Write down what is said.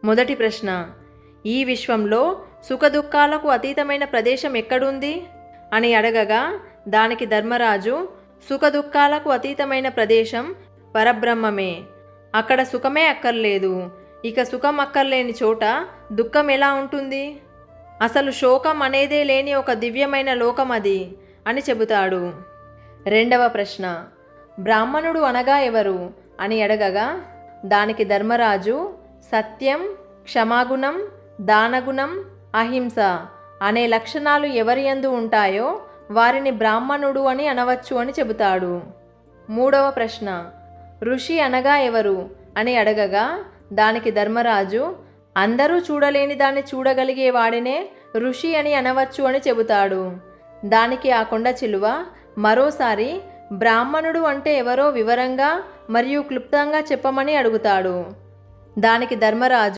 మొదటి ప్రశ్న, ఈ విశ్వంలో సుఖదుఖాలకు అతీతమైన ప్రదేశం ఎక్కడుంది అని అడగగా దానికి ధర్మరాజు, సుఖదుఖాలకు అతీతమైన ప్రదేశం పరబ్రహ్మమే. అక్కడ సుఖమే అక్కర్లేదు. ఇక సుఖం అక్కర్లేని చోట దుఃఖం ఎలా ఉంటుంది? అసలు శోకం అనేదే లేని ఒక దివ్యమైన లోకం అది అని చెబుతాడు. రెండవ ప్రశ్న, బ్రాహ్మణుడు అనగా ఎవరు అని అడగగా దానికి ధర్మరాజు, సత్యం, క్షమాగుణం, దానగుణం, అహింస అనే లక్షణాలు ఎవరి యందు ఉంటాయో వారిని బ్రాహ్మణుడు అని అనవచ్చు అని చెబుతాడు. మూడవ ప్రశ్న, ఋషి అనగా ఎవరు అని అడగగా దానికి ధర్మరాజు, అందరూ చూడలేని దాన్ని చూడగలిగే వాడినే ఋషి అని అనవచ్చు అని చెబుతాడు. దానికి ఆ కొండ చిలువ మరోసారి బ్రాహ్మణుడు అంటే ఎవరో వివరంగా మరియు క్లుప్తంగా చెప్పమని అడుగుతాడు. దానికి ధర్మరాజు,